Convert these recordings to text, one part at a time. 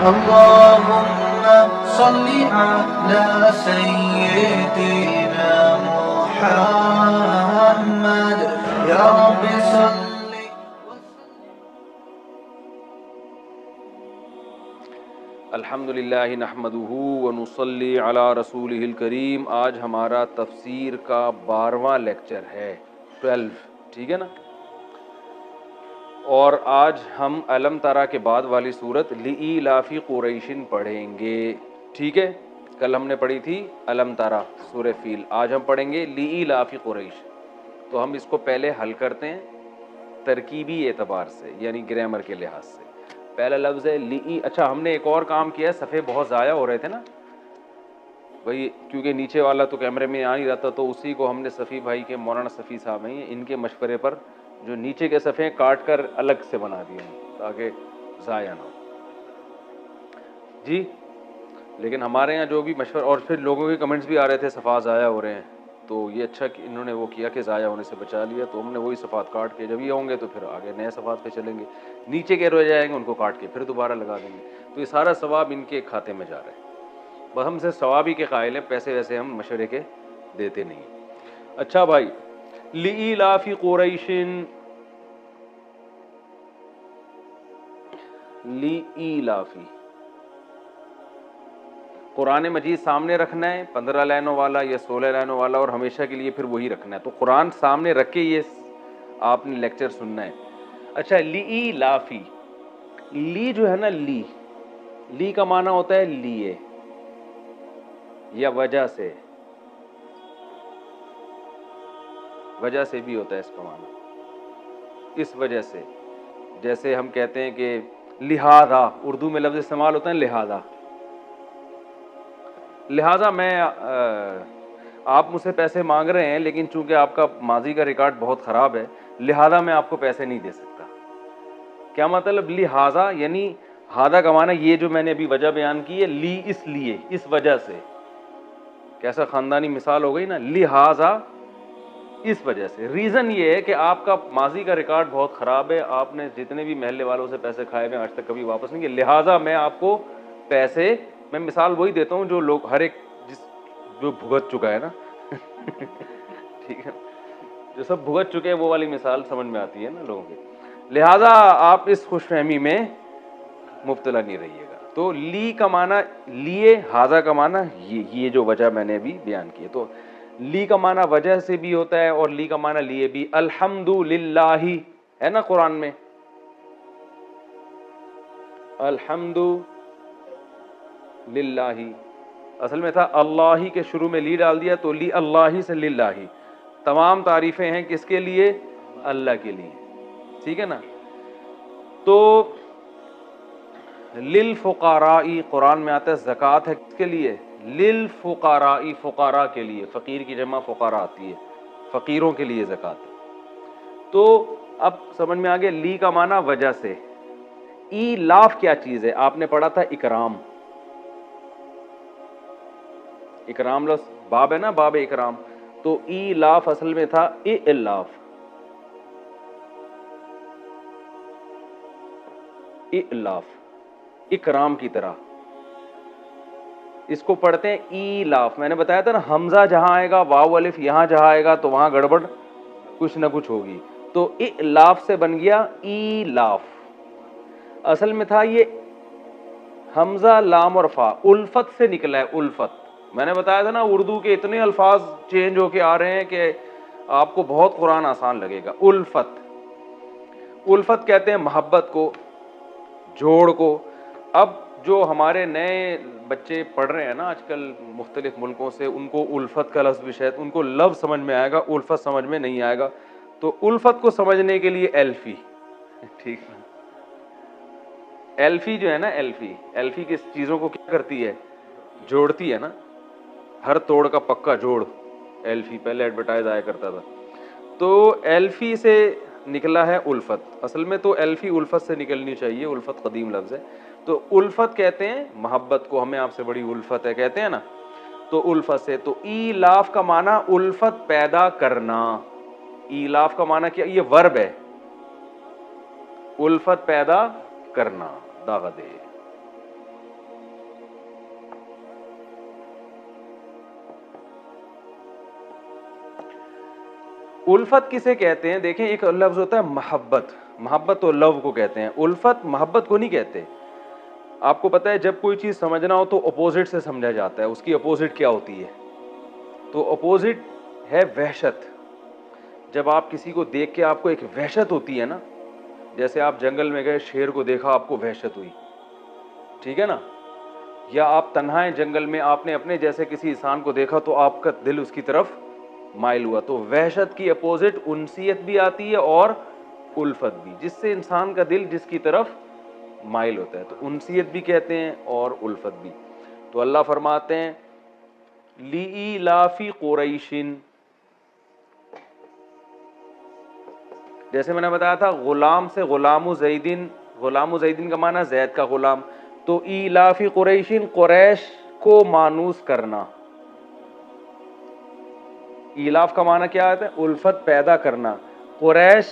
اللهم صل على سيدنا محمد يا رب صل. الحمدللہ نحمدہ ونصلی علی رسولہ الکریم. آج ہمارا تفسیر کا 12واں لیکچر ہے 12، ٹھیک ہے نا. اور آج ہم الم ترا کے بعد والی صورت لإیلاف قریش پڑھیں گے، ٹھیک ہے. کل ہم نے پڑھی تھی الم ترا سورہ فیل، آج ہم پڑھیں گے لإیلاف قریش. تو ہم اس کو پہلے حل کرتے ہیں ترکیبی اعتبار سے، یعنی گرامر کے لحاظ سے. پہلا لفظ ہے لی. اچھا، ہم نے ایک اور کام کیا ہے، صفحے بہت ضائع ہو رہے تھے نا بھائی، کیونکہ نیچے والا تو کیمرے میں آ نہیں رہتا، تو اسی کو ہم نے صفی بھائی کے، مولانا صفی صاحب ہیں، ان کے مشورے پر جو نیچے کے صفحے کاٹ کر الگ سے بنا دیے ہیں تاکہ ضائع نہ ہو جی. لیکن ہمارے یہاں جو بھی مشورہ، اور پھر لوگوں کے کمنٹس بھی آ رہے تھے صفحات ضائع ہو رہے ہیں، تو یہ اچھا کہ انہوں نے وہ کیا کہ ضائع ہونے سے بچا لیا. تو ہم نے وہی صفحات کاٹ کے، جب یہ ہوں گے تو پھر آگے نئے صفحات پہ چلیں گے. نیچے کے رہ جائیں گے ان کو کاٹ کے پھر دوبارہ لگا دیں گے. تو یہ سارا ثواب ان کے کھاتے میں جا رہا ہے. بس ہم سے ثواب ہی کے قائل ہیں، پیسے ویسے ہم مشورے کے دیتے نہیں. اچھا بھائی، لإیلاف قریش، لإیلافی، قرآن مجید سامنے رکھنا ہے، 15 لائنوں والا یا 16 لائنوں والا، اور ہمیشہ کے لیے پھر وہی رکھنا ہے. تو قرآن سامنے رکھ کے یہ آپ نے لیکچر سننا ہے. اچھا، لإیلافی، لی جو ہے نا، لی کا معنی ہوتا ہے لیے یا وجہ سے. وجہ سے بھی ہوتا ہے اس کا معنی، اس وجہ سے. جیسے ہم کہتے ہیں کہ لہذا، اردو میں لفظ استعمال ہوتا ہے لہذا. لہذا میں آپ مجھ سے پیسے مانگ رہے ہیں، لیکن چونکہ آپ کا ماضی کا ریکارڈ بہت خراب ہے، لہذا میں آپ کو پیسے نہیں دے سکتا. کیا مطلب لہذا؟ یعنی ہادہ کا معنی یہ جو میں نے ابھی وجہ بیان کی ہے، لی اس لیے، اس وجہ سے. کیسا خاندانی مثال ہو گئی نا، لہذا اس وجہ سے. ریزن یہ ہے کہ آپ کا ماضی کا ریکارڈ بہت خراب ہے، آپ نے جتنے بھی محلے والوں سے پیسے کھائے ہوئے آج تک کبھی واپس نہیں کیے، لہٰذا میں آپ کو پیسے، میں مثال وہی دیتا ہوں جو لوگ، ہر ایک جو بھگت چکا ہے نا ٹھیک ہے، جو سب بھگت چکے ہیں وہ والی مثال سمجھ میں آتی ہے نا لوگوں کے. لہٰذا آپ اس خوش فہمی میں مبتلا نہیں رہیے گا. تو لی کا معنی لیے، ہاذا کا معنی یہ جو وجہ میں نے ابھی بیان کی ہے. تو لی کا معنی وجہ سے بھی ہوتا ہے اور لی کا معنی لیے بھی. الحمدللہ ہے نا قرآن میں، الحمدللہ اصل میں تھا اللہ ہی کے شروع میں لی ڈال دیا، تو لی اللہ سے للہ. تمام تعریفیں ہیں کس کے لیے؟ اللہ کے لیے، ٹھیک ہے نا. تو للفقراء قرآن میں آتا ہے زکوٰۃ ہے کس کے لیے؟ للفقراء، فقراء کے لیے. فقیر کی جمع فقراء آتی ہے، فقیروں کے لیے زکوٰۃ. تو اب سمجھ میں آگے لی کا معنی وجہ سے. ایلاف کیا چیز ہے؟ آپ نے پڑھا تھا اکرام. اکرام لفظ باب ہے نا، باب اکرام. تو ایلاف اصل میں تھا الاف. الاف اکرام کی طرح، اس کو پڑھتے ہیں ایلاف. میں نے بتایا تھا نا، حمزہ جہاں آئے گا، واو الف یہاں جہاں آئے گا، تو وہاں گڑبڑ کچھ نہ کچھ ہوگی. تو الاف سے بن گیا ایلاف. اصل میں تھا یہ حمزہ لام اور فا، الفت سے نکلا ہے. الفت، میں نے بتایا تھا نا اردو کے اتنے الفاظ چینج ہو کے آ رہے ہیں کہ آپ کو بہت قرآن آسان لگے گا. الفت، الفت کہتے ہیں محبت کو، جوڑ کو. اب جو ہمارے نئے بچے پڑھ رہے ہیں نا آج کل مختلف ملکوں سے، ان کو الفت کا لفظ بھی شاید ان کو لفظ سمجھ میں آئے گا، الفت سمجھ میں نہیں آئے گا. تو الفت کو سمجھنے کے لیے ایلفی، ٹھیک ہے، ایلفی جو ہے نا، ایلفی کس چیزوں کو کیا کرتی ہے؟ جوڑتی ہے نا. ہر توڑ کا پکا جوڑ، ایلفی پہلے ایڈورٹائز آیا کرتا تھا. تو ایلفی سے نکلا ہے الفت. اصل میں تو ایلفی الفت سے نکلنی چاہیے، الفت قدیم لفظ ہے. تو الفت کہتے ہیں محبت کو، ہمیں آپ سے بڑی الفت ہے کہتے ہیں نا، تو الفت سے. تو ایلاف کا معنی الفت پیدا کرنا. ایلاف کا معنی کیا؟ یہ ورب ہے، الفت پیدا کرنا، داغ دے. الفت کسے کہتے ہیں؟ دیکھیں ایک لفظ ہوتا ہے محبت، محبت تو لو کو کہتے ہیں، الفت محبت کو نہیں کہتے۔ آپ کو پتہ ہے جب کوئی چیز سمجھنا ہو تو اپوزٹ سے سمجھا جاتا ہے، اس کی اپوزٹ کیا ہوتی ہے؟ تو اپوزٹ ہے وحشت۔ جب آپ کسی کو دیکھ کے آپ کو ایک وحشت ہوتی ہے نا، جیسے آپ جنگل میں گئے، شیر کو دیکھا، آپ کو وحشت ہوئی، ٹھیک ہے نا؟ یا آپ تنہا ہیں جنگل میں، آپ نے اپنے جیسے کسی انسان کو دیکھا تو آپ کا دل اس کی طرف مائل ہوا۔ تو وحشت کی اپوزٹ انسیت بھی آتی ہے اور الفت بھی، جس سے انسان کا دل جس کی طرف مائل ہوتا ہے، تو انسیت بھی کہتے ہیں اور الفت بھی۔ تو اللہ فرماتے ہیں لِإِيلَافِ قُرَيْشٍ، جیسے میں نے بتایا تھا غلام سے غلام زیدن، غلام زیدن کا معنی زید کا غلام، تو ایلاف قریشن قریش کو مانوس کرنا۔ ایلاف کا معنی کیا آتا ہے؟ الفت پیدا کرنا، قریش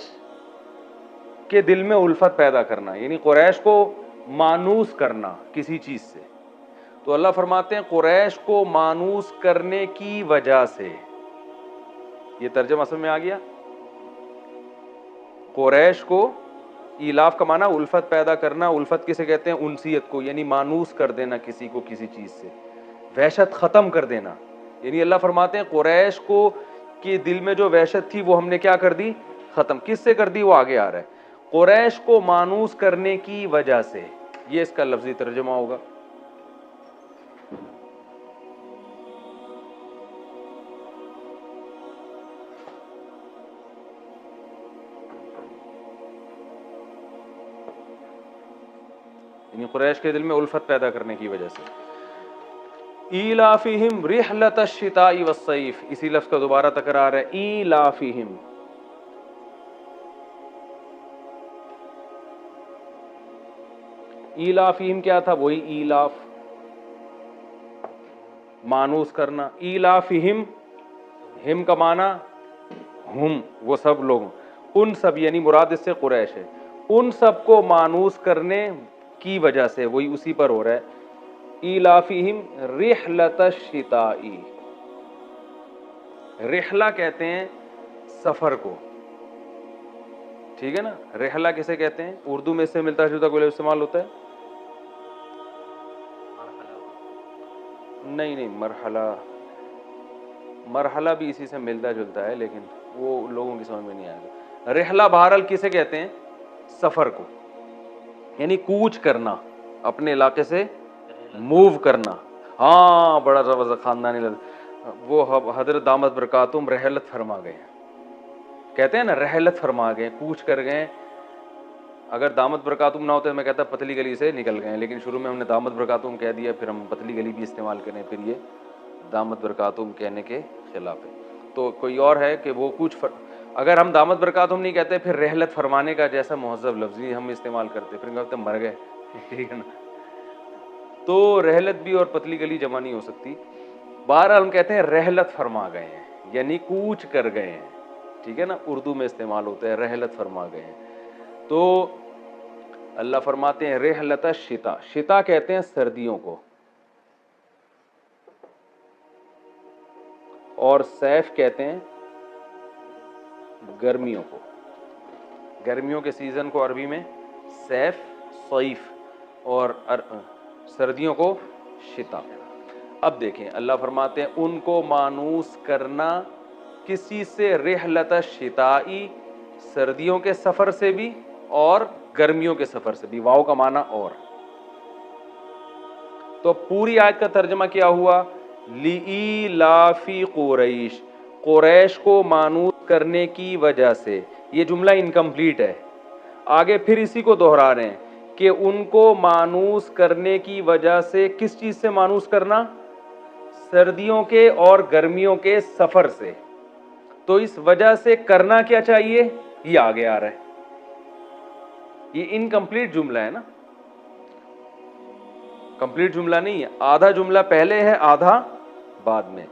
کے دل میں الفت پیدا کرنا، یعنی قریش کو مانوس کرنا کسی چیز سے۔ تو اللہ فرماتے ہیں قریش کو مانوس کرنے کی وجہ سے، یہ ترجمہ سمجھ میں آ گیا؟ قریش کو، ایلاف کا معنی الفت پیدا کرنا، الفت کسے کہتے ہیں؟ انسیت کو، یعنی مانوس کر دینا کسی کو کسی چیز سے، وحشت ختم کر دینا۔ یعنی اللہ فرماتے ہیں قریش کو کے دل میں جو وحشت تھی وہ ہم نے کیا کر دی؟ ختم۔ کس سے کر دی؟ وہ آگے آ رہا ہے، قریش کو مانوس کرنے کی وجہ سے، یہ اس کا لفظی ترجمہ ہوگا۔ یعنی قریش کے دل میں الفت پیدا کرنے کی وجہ سے۔ ایلافہم رحلۃ الشتاء والصیف، اسی لفظ کا دوبارہ تکرار ہے، ایلافہم۔ ایلافہم کیا تھا؟ وہی ایلاف، مانوس کرنا۔ ایلافہم، ہم کا معنی ہم، وہ سب لوگ، ان سب، یعنی مراد اس سے قریش ہے، ان سب کو مانوس کرنے کی وجہ سے، وہی اسی پر ہو رہا ہے۔ ایلافہم رحلۃ الشتاء، رحلہ کہتے ہیں سفر کو، ٹھیک ہے نا؟ رحلہ کسے کہتے ہیں؟ اردو میں اس سے ملتا جلتا کوئی لفظ استعمال ہوتا ہے؟ نہیں، مرحلہ، مرحلہ بھی اسی سے ملتا جلتا ہے لیکن وہ لوگوں کی سمجھ میں نہیں آئے گا۔ رحلہ بہرحال کسے کہتے ہیں؟ سفر کو، یعنی کوچ کرنا، اپنے علاقے سے موو کرنا۔ ہاں، بڑا زبردست خاندانی لفظ، وہ حضرت دامت برکاتہم رحلت فرما گئے ہیں، کہتے ہیں نا رحلت فرما گئے، کوچ کر گئے۔ اگر دامت برکاتہم نہ ہوتے میں کہتا پتلی گلی سے نکل گئے، لیکن شروع میں ہم نے دامت برکاتہم کہہ دیا، پھر ہم پتلی گلی بھی استعمال کریں، پھر یہ دامت برکاتہم کہنے کے خلاف ہے۔ تو کوئی اور ہے کہ وہ کچھ اگر ہم دامت برکاتہم نہیں کہتے، پھر رحلت فرمانے کا جیسا مہذب لفظی ہم استعمال کرتے، پھر کہتے مر گئے، ٹھیک ہے نا؟ تو رحلت بھی اور پتلی گلی جمع نہیں ہو سکتی۔ بہرحال ہم کہتے ہیں رحلت فرما گئے ہیں، یعنی کوچ کر گئے ہیں، ٹھیک ہے نا؟ اردو میں استعمال ہوتا ہے رحلت فرما گئے ہیں۔ تو اللہ فرماتے ہیں رحلت الشتاء، شتاء کہتے ہیں سردیوں کو، اور صیف کہتے ہیں گرمیوں کو، گرمیوں کے سیزن کو عربی میں صیف، صیف، اور سردیوں کو شتاء۔ اب دیکھیں اللہ فرماتے ہیں ان کو مانوس کرنا کس چیز سے؟ رحلت الشتاء، سردیوں کے سفر سے بھی اور گرمیوں کے سفر سے بھی، واو کا معنی اور۔ تو پوری آیت کا ترجمہ کیا ہوا؟ لِإِيلَافِ قُرَيْشٍ، قریش کو مانوس کرنے کی وجہ سے۔ یہ جملہ انکمپلیٹ ہے، آگے پھر اسی کو دہرا رہے ہیں کہ ان کو مانوس کرنے کی وجہ سے، کس چیز سے مانوس کرنا؟ سردیوں کے اور گرمیوں کے سفر سے۔ تو اس وجہ سے کرنا کیا چاہیے؟ یہ آگے آ رہا ہے، یہ انکمپلیٹ جملہ ہے نا، کمپلیٹ جملہ نہیں ہے، آدھا جملہ پہلے ہے آدھا بعد میں،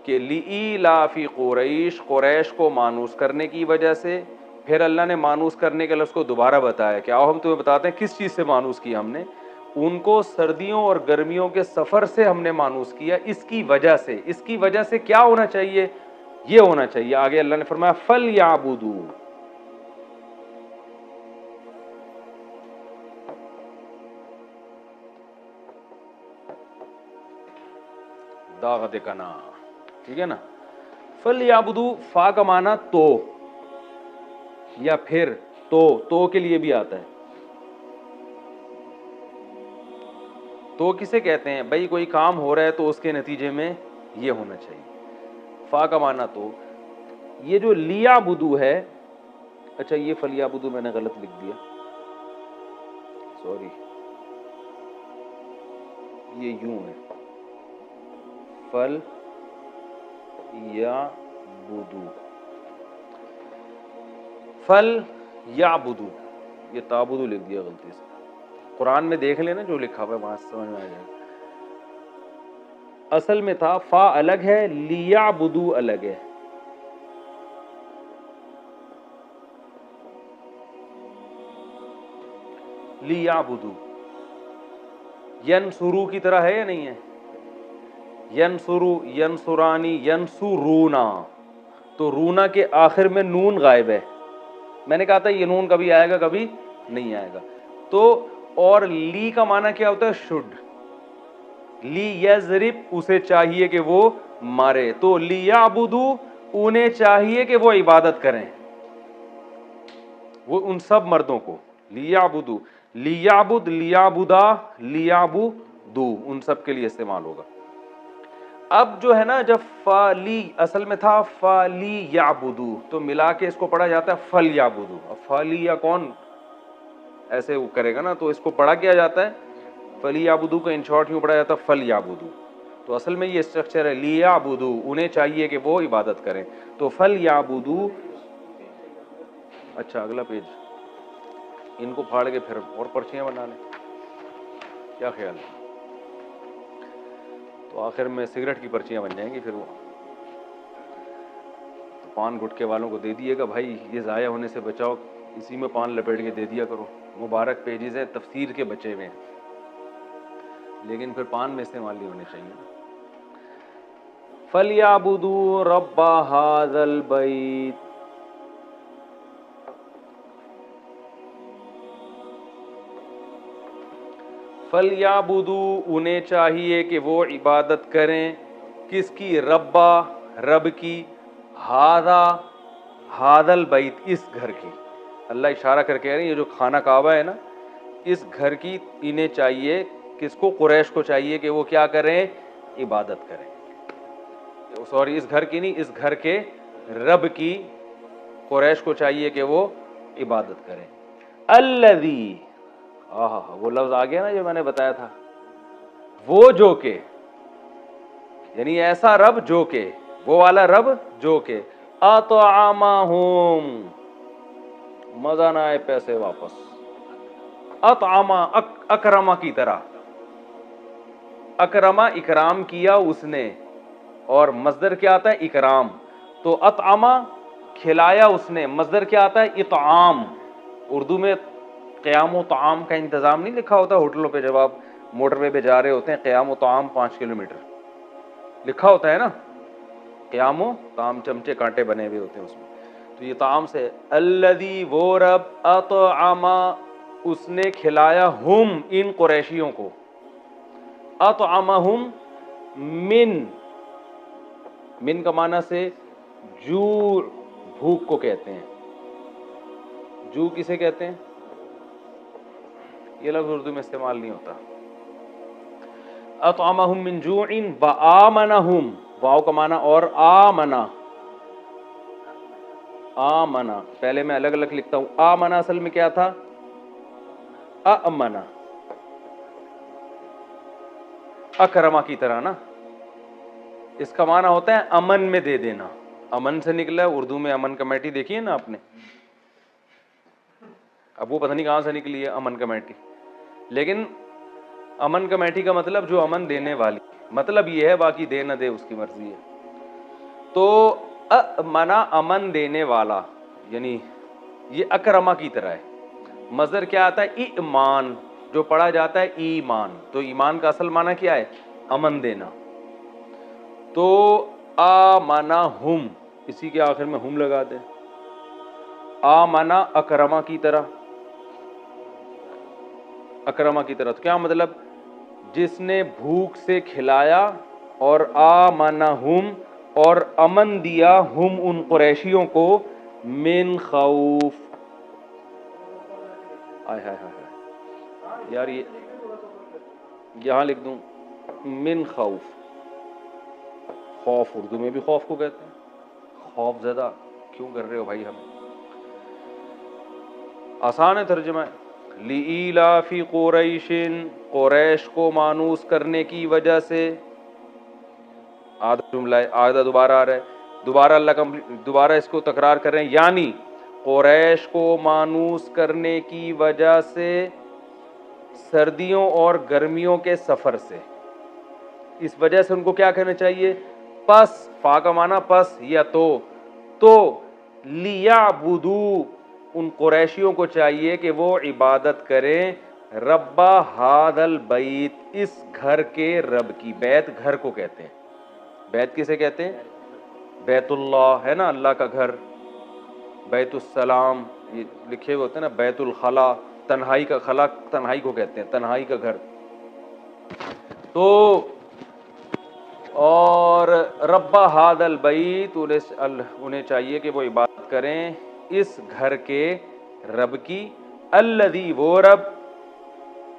کہ لِإِيلَافِ قُرَيْشٍ، قریش کو مانوس کرنے کی وجہ سے۔ پھر اللہ نے مانوس کرنے کے لفظ کو دوبارہ بتایا کہ آؤ ہم تمہیں بتاتے ہیں کس چیز سے مانوس کیا ہم نے۔ ان کو سردیوں اور گرمیوں کے سفر سے ہم نے مانوس کیا، اس کی وجہ سے۔ اس کی وجہ سے کیا ہونا چاہیے؟ یہ ہونا چاہیے. آگے اللہ نے فرمایا فَلْيَعْبُدُوا. داغ دکنا, ٹھیک ہے نا. فَلْيَعْبُدُوا فا کا معنی تو یا پھر تو کے لیے بھی آتا ہے. تو کسے کہتے ہیں بھائی؟ کوئی کام ہو رہا ہے تو اس کے نتیجے میں یہ ہونا چاہیے. فا کا معنی تو. یہ جو لیعبدو ہے, اچھا یہ فلیعبدو میں نے غلط لکھ دیا, سوری, یہ یوں ہے فل یعبدو, فل یعبدو, یہ تعبدو لکھ دیا غلطی سے. قرآن میں دیکھ لینا جو لکھا ہوا ہے وہاں سے سمجھ میں آ جائے گا. اصل میں تھا فا الگ ہے, لیعبدو الگ ہے. لیعبدو ینصرو کی طرح ہے یا نہیں ہے؟ ینصرو, ینصرانی, ینصرونا, تو رونا کے آخر میں نون غائب ہے. میں نے کہا تھا یہ نون کبھی آئے گا کبھی نہیں آئے گا. تو اور لی کا معنی کیا ہوتا ہے؟ شڈ. لی یضرب, اسے چاہیے کہ وہ مارے. تو لیعبدو, انہیں چاہیے کہ وہ عبادت کریں, وہ ان سب مردوں کو. لیعبدو, لیعبد, لیعبدا, لیعبدو, ان سب کے لیے استعمال ہوگا. اب جو ہے نا, جب فالی اصل میں تھا فالی یعبدو, تو ملا کے اس کو پڑھا جاتا ہے فل یعبدو. اب فالی یا کون ایسے وہ کرے گا نا, تو اس کو پڑھا کیا جاتا ہے فلی یعبدو کا ان شارٹ یوں پڑھا جاتا ہے فل یعبدو. تو اصل میں یہ اسٹرکچر ہے لیعبدو, انہیں چاہیے کہ وہ عبادت کریں. تو فل یعبدو. اچھا اگلا پیج, ان کو پھاڑ کے پھر اور پرچیاں بنا لیں, کیا خیال ہے؟ تو آخر میں سگریٹ کی پرچیاں بن جائیں گی پھر وہ. تو پان گٹکے والوں کو دے دیے گا بھائی, یہ ضائع ہونے سے بچاؤ, اسی میں پان لپیٹ کے دے دیا کرو. مبارک پیجز ہیں, تفسیر کے بچے ہوئے ہیں, لیکن پھر پان میں استعمال نہیں ہونے چاہیے. فَلْيَعْبُدُوا رَبَّ هَذَا الْبَيْتِ. فَلْيَعْبُدُوا, انہیں چاہیے کہ وہ عبادت کریں. کس کی؟ ربا, رب کی. ہاذا, ہاذا البیت, اس گھر کی. اللہ اشارہ کر کے کہہ رہے ہیں یہ جو خانہ کعبہ ہے نا, اس گھر کی انہیں چاہیے, کس کو؟ قریش کو چاہیے کہ وہ کیا کریں؟ عبادت کریں. سوری, اس گھر کی نہیں, اس گھر کے رب کی قریش کو چاہیے کہ وہ عبادت کریں. الذی, وہ لفظ آ گیا نا جو میں نے بتایا تھا, وہ جو کہ, یعنی ایسا رب جو کہ, وہ والا رب جو کہ, اطعمہم, مزہ نہ آئے پیسے واپس. اطعما, اکرما کی طرح, اکرما اکرام کیا اس نے, اور مصدر کیا آتا ہے؟ اکرام. تو اطعما کھلایا اس نے, مصدر کیا آتا ہے؟ اطعام. اردو میں قیام و طعام کا انتظام نہیں لکھا ہوتا ہوٹلوں پہ, جب آپ موٹر وے پہ جا رہے ہوتے ہیں, قیام و طعام 5 کلومیٹر لکھا ہوتا ہے نا, قیام و طعام, چمچے کانٹے بنے ہوئے ہوتے ہیں اس میں. تو یہ طعام سے, الذی, وہ رب, اطعما, اس نے کھلایا, ہم, ان قریشیوں کو, اطعمہم من کا معنی سے جوع, بھوک کو کہتے ہیں. جو کسے کہتے ہیں؟ یہ لفظ اردو میں استعمال نہیں ہوتا. اطعمہم من جوع وآمنہم, واو کا معنی اور آمنا, آمنا پہلے میں الگ الگ لکھتا ہوں. آمنا اصل میں کیا تھا؟ امنا, اکرما کی طرح نا, اس کا معنی ہوتا ہے امن میں دے دینا. امن سے نکلا ہے, اردو میں امن کمیٹی دیکھی ہے نا آپ نے, اب وہ پتہ نہیں کہاں سے نکلی ہے امن کمیٹی, لیکن امن کمیٹی کا مطلب جو امن دینے والی, مطلب یہ ہے, باقی دے نہ دے اس کی مرضی ہے. تو منا امن دینے والا, یعنی یہ اکرما کی طرح ہے. مصدر کیا آتا ہے؟ ایمان, جو پڑھا جاتا ہے ایمان. تو ایمان کا اصل معنی کیا ہے؟ امن دینا. تو آمنہم, اسی کے آخر میں ہم لگا دیں. آمنا اکرما کی طرح، اکرما کی طرح. تو کیا مطلب؟ جس نے بھوک سے کھلایا، اور آمنہم، اور امن دیا، ہم ان قریشیوں کو، من خوف. آئے ہائے ہائے ہائے یار، یہ یہاں لکھ دوں من خوف. خوف اردو میں بھی خوف کو کہتے ہیں. خوف زدہ کیوں کر رہے ہو بھائی ہمیں؟ آسان ہے ترجمہ ہے. لِإِيلَافِ قُرَيْشٍ، قریش کو مانوس کرنے کی وجہ سے. آدھا جملہ ہے، آدھا دوبارہ آ رہا ہے. دوبارہ اللہ دوبارہ اس کو تکرار کر رہے ہیں. یعنی قریش کو مانوس کرنے کی وجہ سے، سردیوں اور گرمیوں کے سفر سے. اس وجہ سے ان کو کیا کہنا چاہیے؟ پس، فا کا معنی پس یا تو لیعبدو، ان قریشیوں کو چاہیے کہ وہ عبادت کریں، رب ھذا البیت، اس گھر کے رب کی. بیت گھر کو کہتے ہیں. بیت کسے کہتے ہیں؟ بیت اللہ ہے نا، اللہ کا گھر. بیت السلام یہ لکھے ہوئے ہوتے ہیں نا. بیت الخلا، تنہائی کا خلا، تنہائی کو کہتے ہیں، تنہائی کا گھر. تو اور رب ھذا البیت، انہیں چاہیے کہ وہ عبادت کریں اس گھر کے رب کی. الذی، وہ رب،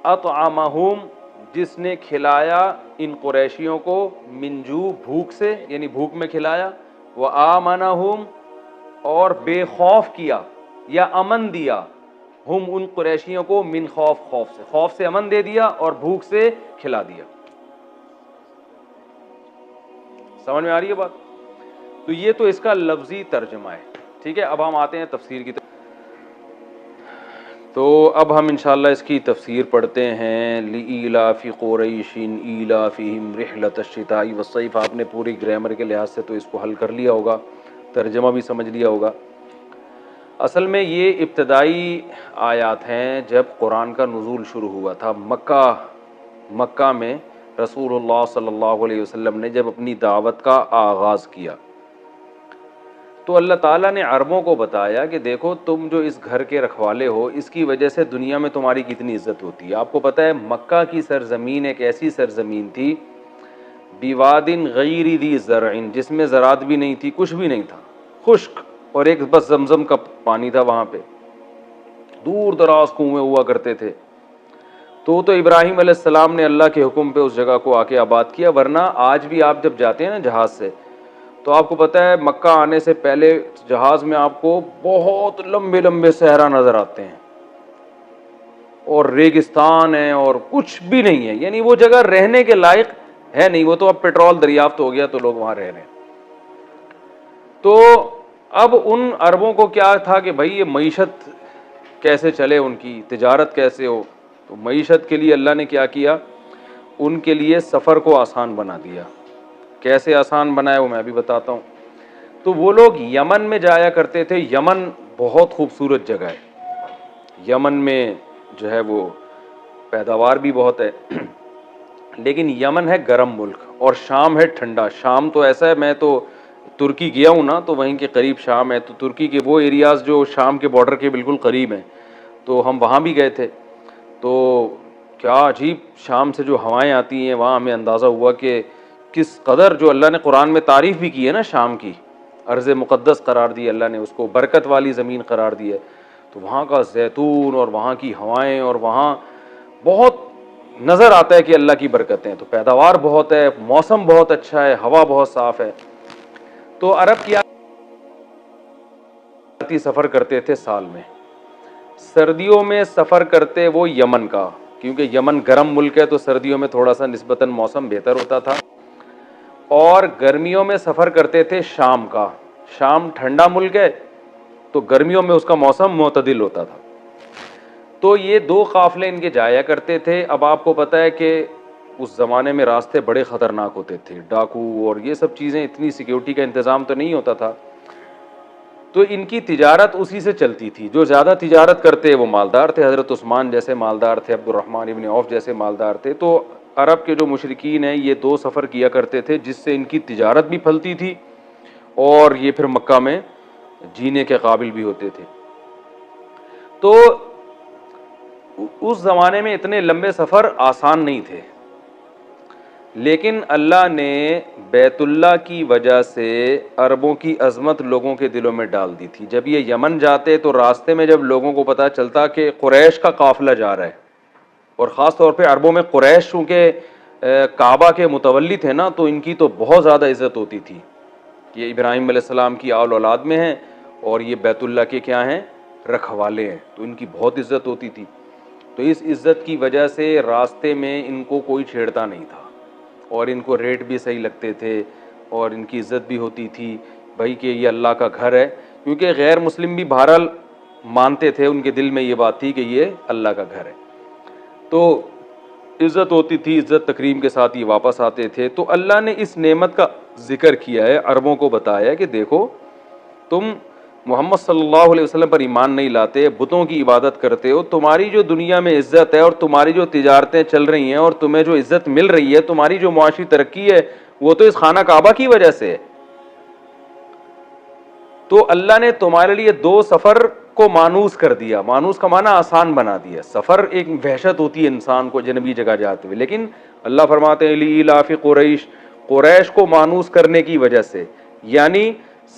اطعمہم، جس نے کھلایا ان قریشیوں کو، من جو، بھوک سے، یعنی بھوک میں کھلایا، وآمنہم، اور بے خوف کیا یا امن دیا، ہم ان قریشیوں کو، من خوف، خوف سے، خوف سے امن دے دیا اور بھوک سے کھلا دیا. سمجھ میں آ رہی ہے بات؟ تو یہ تو اس کا لفظی ترجمہ ہے. ٹھیک ہے، اب ہم آتے ہیں تفسیر کی طرف. تو اب ہم انشاءاللہ اس کی تفسیر پڑھتے ہیں. لِإِيلَافِ قُرَيْشٍ إِيلَافِهِمْ رِحْلَةَ الشِّتَاءِ وَالصَّيْفِ. آپ نے پوری گرامر کے لحاظ سے تو اس کو حل کر لیا ہوگا، ترجمہ بھی سمجھ لیا ہوگا. اصل میں یہ ابتدائی آیات ہیں جب قرآن کا نزول شروع ہوا تھا. مکہ میں رسول اللہ صلی اللہ علیہ وسلم نے جب اپنی دعوت کا آغاز کیا تو اللہ تعالیٰ نے عربوں کو بتایا کہ دیکھو تم جو اس گھر کے رکھوالے ہو، اس کی وجہ سے دنیا میں تمہاری کتنی عزت ہوتی ہے. آپ کو پتہ ہے مکہ کی سرزمین ایک ایسی سرزمین تھی، بواد غیر ذی زرع، جس میں زراعت بھی نہیں تھی، کچھ بھی نہیں تھا، خشک، اور ایک بس زمزم کا پانی تھا وہاں پہ. دور دراز کنویں ہوا کرتے تھے. تو ابراہیم علیہ السلام نے اللہ کے حکم پہ اس جگہ کو آ کے آباد کیا. ورنہ آج بھی آپ جب جاتے ہیں نا جہاز سے، تو آپ کو پتہ ہے مکہ آنے سے پہلے جہاز میں آپ کو بہت لمبے لمبے صحرا نظر آتے ہیں، اور ریگستان ہے اور کچھ بھی نہیں ہے. یعنی وہ جگہ رہنے کے لائق ہے نہیں. وہ تو اب پیٹرول دریافت ہو گیا تو لوگ وہاں رہ رہے ہیں. تو اب ان عربوں کو کیا تھا کہ بھائی یہ معیشت کیسے چلے، ان کی تجارت کیسے ہو. تو معیشت کے لیے اللہ نے کیا کیا، ان کے لیے سفر کو آسان بنا دیا. کیسے آسان بنایا وہ میں بھی بتاتا ہوں. تو وہ لوگ یمن میں جایا کرتے تھے. یمن بہت خوبصورت جگہ ہے. یمن میں جو ہے وہ پیداوار بھی بہت ہے، لیکن یمن ہے گرم ملک اور شام ہے ٹھنڈا. شام تو ایسا ہے، میں تو ترکی گیا ہوں نا، تو وہیں کے قریب شام ہے. تو ترکی کے وہ ایریاز جو شام کے بارڈر کے بالکل قریب ہیں، تو ہم وہاں بھی گئے تھے. تو کیا عجیب شام سے جو ہوائیں آتی ہیں، وہاں ہمیں اندازہ ہوا کہ کس قدر جو اللہ نے قرآن میں تعریف بھی کی ہے نا شام کی، ارض مقدس قرار دی اللہ نے اس کو، برکت والی زمین قرار دی ہے. تو وہاں کا زیتون اور وہاں کی ہوائیں، اور وہاں بہت نظر آتا ہے کہ اللہ کی برکتیں. تو پیداوار بہت ہے، موسم بہت اچھا ہے، ہوا بہت صاف ہے. تو عرب کیا سفر کرتے تھے سال میں. سردیوں میں سفر کرتے وہ یمن کا، کیونکہ یمن گرم ملک ہے تو سردیوں میں تھوڑا سا نسبتاً موسم بہتر ہوتا تھا. اور گرمیوں میں سفر کرتے تھے شام کا. شام ٹھنڈا ملک ہے تو گرمیوں میں اس کا موسم معتدل ہوتا تھا. تو یہ دو قافلے ان کے جایا کرتے تھے. اب آپ کو پتہ ہے کہ اس زمانے میں راستے بڑے خطرناک ہوتے تھے، ڈاکو اور یہ سب چیزیں، اتنی سیکیورٹی کا انتظام تو نہیں ہوتا تھا. تو ان کی تجارت اسی سے چلتی تھی. جو زیادہ تجارت کرتے وہ مالدار تھے. حضرت عثمان جیسے مالدار تھے، عبد الرحمن ابن عوف جیسے مالدار تھے. تو عرب کے جو مشرکین ہیں یہ دو سفر کیا کرتے تھے، جس سے ان کی تجارت بھی پھلتی تھی اور یہ پھر مکہ میں جینے کے قابل بھی ہوتے تھے. تو اس زمانے میں اتنے لمبے سفر آسان نہیں تھے، لیکن اللہ نے بیت اللہ کی وجہ سے عربوں کی عظمت لوگوں کے دلوں میں ڈال دی تھی. جب یہ یمن جاتے تو راستے میں جب لوگوں کو پتہ چلتا کہ قریش کا قافلہ جا رہا ہے، اور خاص طور پہ عربوں میں قریش چونکہ کعبہ کے متولی تھے نا، تو ان کی تو بہت زیادہ عزت ہوتی تھی. یہ ابراہیم علیہ السلام کی آل اولاد میں ہیں اور یہ بیت اللہ کے کیا ہیں، رکھوالے ہیں، تو ان کی بہت عزت ہوتی تھی. تو اس عزت کی وجہ سے راستے میں ان کو کوئی چھیڑتا نہیں تھا، اور ان کو ریٹ بھی صحیح لگتے تھے، اور ان کی عزت بھی ہوتی تھی بھائی کہ یہ اللہ کا گھر ہے. کیونکہ غیر مسلم بھی بہرحال مانتے تھے، ان کے دل میں یہ بات تھی کہ یہ اللہ کا گھر ہے، تو عزت ہوتی تھی. عزت تکریم کے ساتھ یہ واپس آتے تھے. تو اللہ نے اس نعمت کا ذکر کیا ہے، عربوں کو بتایا کہ دیکھو تم محمد صلی اللہ علیہ وسلم پر ایمان نہیں لاتے، بتوں کی عبادت کرتے ہو، تمہاری جو دنیا میں عزت ہے اور تمہاری جو تجارتیں چل رہی ہیں اور تمہیں جو عزت مل رہی ہے، تمہاری جو معاشی ترقی ہے، وہ تو اس خانہ کعبہ کی وجہ سے ہے. تو اللہ نے تمہارے لیے 2 سفر کو مانوس کر دیا. مانوس کا معنی آسان بنا دیا. سفر ایک وحشت ہوتی ہے انسان کو جنبی جگہ جاتے ہوئے، لیکن اللہ فرماتے ہیں لإیلاف قریش، قریش کو مانوس کرنے کی وجہ سے، یعنی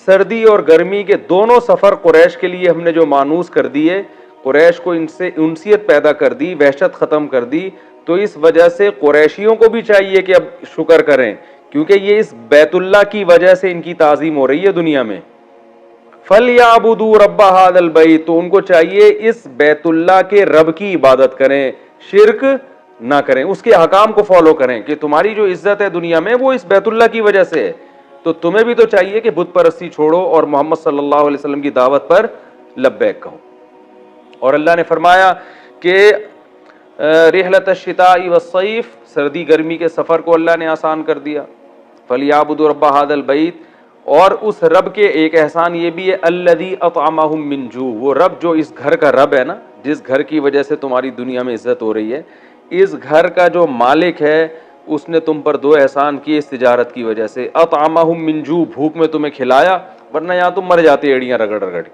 سردی اور گرمی کے دونوں سفر قریش کے لیے ہم نے جو مانوس کر دیے، قریش کو ان سے انسیت پیدا کر دی، وحشت ختم کر دی. تو اس وجہ سے قریشیوں کو بھی چاہیے کہ اب شکر کریں، کیونکہ یہ اس بیت اللہ کی وجہ سے ان کی تعظیم ہو رہی ہے دنیا میں. فَلْيَعْبُدُوا رَبَّ هَذَا الْبَيْتِ، تو ان کو چاہیے اس بیت اللہ کے رب کی عبادت کریں، شرک نہ کریں، اس کے احکام کو فالو کریں کہ تمہاری جو عزت ہے دنیا میں وہ اس بیت اللہ کی وجہ سے ہے. تو تمہیں بھی تو چاہیے کہ بت پرستی چھوڑو اور محمد صلی اللہ علیہ وسلم کی دعوت پر لبیک کہو. اور اللہ نے فرمایا کہ رحلۃ الشتاء والصیف، سردی گرمی کے سفر کو اللہ نے آسان کر دیا. فَلْيَعْبُدُوا رَبَّ هَذَا الْبَيْتِ، اور اس رب کے ایک احسان یہ بھی ہے الذی اطعمہم من جوع، وہ رب جو اس گھر کا رب ہے نا، جس گھر کی وجہ سے تمہاری دنیا میں عزت ہو رہی ہے، اس گھر کا جو مالک ہے اس نے تم پر 2 احسان کیے اس تجارت کی وجہ سے. اطعمہم من جوع، بھوک میں تمہیں کھلایا، ورنہ یہاں تم مر جاتے ایڑیاں رگڑ رگڑ کے.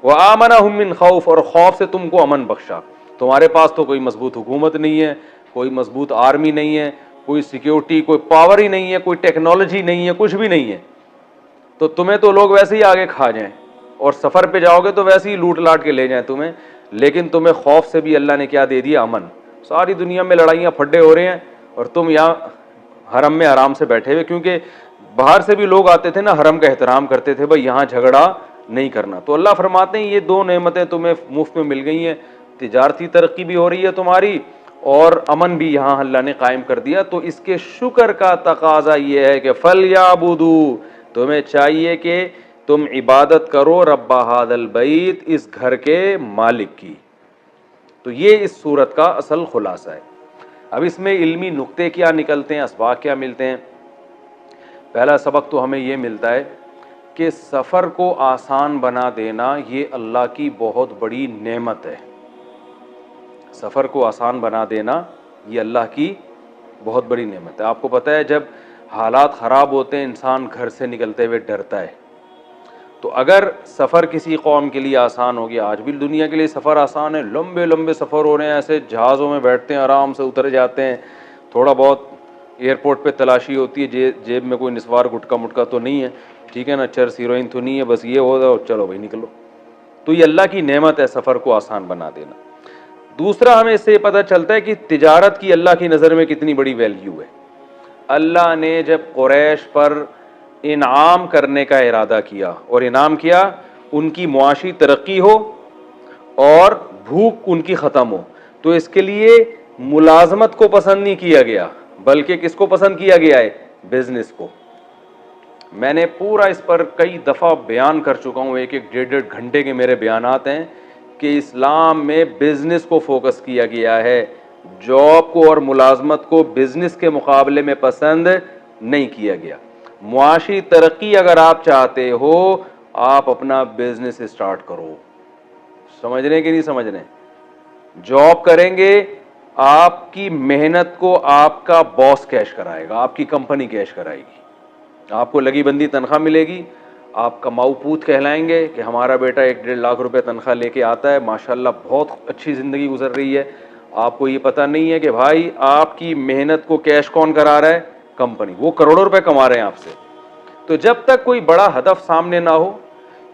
وآمنہم من خوف، اور خوف سے تم کو امن بخشا. تمہارے پاس تو کوئی مضبوط حکومت نہیں ہے، کوئی مضبوط آرمی نہیں ہے، کوئی سیکیورٹی، کوئی پاور ہی نہیں ہے، کوئی ٹیکنالوجی نہیں ہے، کچھ بھی نہیں ہے، تو تمہیں تو لوگ ویسے ہی آگے کھا جائیں، اور سفر پہ جاؤ گے تو ویسے ہی لوٹ لاٹ کے لے جائیں تمہیں. لیکن تمہیں خوف سے بھی اللہ نے کیا دے دیا، امن. ساری دنیا میں لڑائیاں پھڈے ہو رہے ہیں اور تم یہاں حرم میں آرام سے بیٹھے ہوئے، کیونکہ باہر سے بھی لوگ آتے تھے نا، حرم کا احترام کرتے تھے، بھائی یہاں جھگڑا نہیں کرنا. تو اللہ فرماتے ہیں یہ 2 نعمتیں تمہیں مفت میں مل گئی ہیں، تجارتی ترقی بھی ہو رہی ہے تمہاری، اور امن بھی یہاں اللہ نے قائم کر دیا. تو اس کے شکر کا تقاضا یہ ہے کہ فَلْيَعْبُدُوا، تمہیں چاہیے کہ تم عبادت کرو رب ھذا البیت، اس گھر کے مالک کی. تو یہ اس صورت کا اصل خلاصہ ہے. اب اس میں علمی نقطے کیا نکلتے ہیں، اسباق کیا ملتے ہیں. پہلا سبق تو ہمیں یہ ملتا ہے کہ سفر کو آسان بنا دینا یہ اللہ کی بہت بڑی نعمت ہے. سفر کو آسان بنا دینا یہ اللہ کی بہت بڑی نعمت ہے. آپ کو پتہ ہے جب حالات خراب ہوتے ہیں انسان گھر سے نکلتے ہوئے ڈرتا ہے. تو اگر سفر کسی قوم کے لیے آسان ہو گیا، آج بھی دنیا کے لیے سفر آسان ہے، لمبے لمبے سفر ہو رہے ہیں، ایسے جہازوں میں بیٹھتے ہیں، آرام سے اتر جاتے ہیں، تھوڑا بہت ایئرپورٹ پہ تلاشی ہوتی ہے، جیب میں کوئی نسوار گٹکا مٹکا تو نہیں ہے، ٹھیک ہے نا، چرس ہیروئن تو نہیں ہے، بس یہ ہو اور چلو بھائی نکلو. تو یہ اللہ کی نعمت ہے سفر کو آسان بنا دینا. دوسرا ہمیں اس سے یہ پتہ چلتا ہے کہ تجارت کی اللہ کی نظر میں کتنی بڑی ویلیو ہے. اللہ نے جب قریش پر انعام کرنے کا ارادہ کیا، اور انعام کیا ان کی معاشی ترقی ہو اور بھوک ان کی ختم ہو، تو اس کے لیے ملازمت کو پسند نہیں کیا گیا، بلکہ کس کو پسند کیا گیا ہے، بزنس کو. میں نے پورا اس پر کئی دفعہ بیان کر چکا ہوں، 1-1 گھنٹے کے میرے بیانات ہیں کہ اسلام میں بزنس کو فوکس کیا گیا ہے، جاب کو اور ملازمت کو بزنس کے مقابلے میں پسند نہیں کیا گیا. معاشی ترقی اگر آپ چاہتے ہو، آپ اپنا بزنس اسٹارٹ کرو. سمجھ رہے ہیں کہ نہیں سمجھ رہے ہیں؟ جاب کریں گے، آپ کی محنت کو آپ کا باس کیش کرائے گا، آپ کی کمپنی کیش کرائے گی، آپ کو لگی بندی تنخواہ ملے گی، آپ کماؤ پوت کہلائیں گے کہ ہمارا بیٹا 1-1.5 لاکھ روپے تنخواہ لے کے آتا ہے, ماشاءاللہ بہت اچھی زندگی گزر رہی ہے. آپ کو یہ پتہ نہیں ہے کہ بھائی آپ کی محنت کو کیش کون کرا رہا ہے؟ کمپنی. وہ کروڑوں روپے کما رہے ہیں آپ سے. تو جب تک کوئی بڑا ہدف سامنے نہ ہو,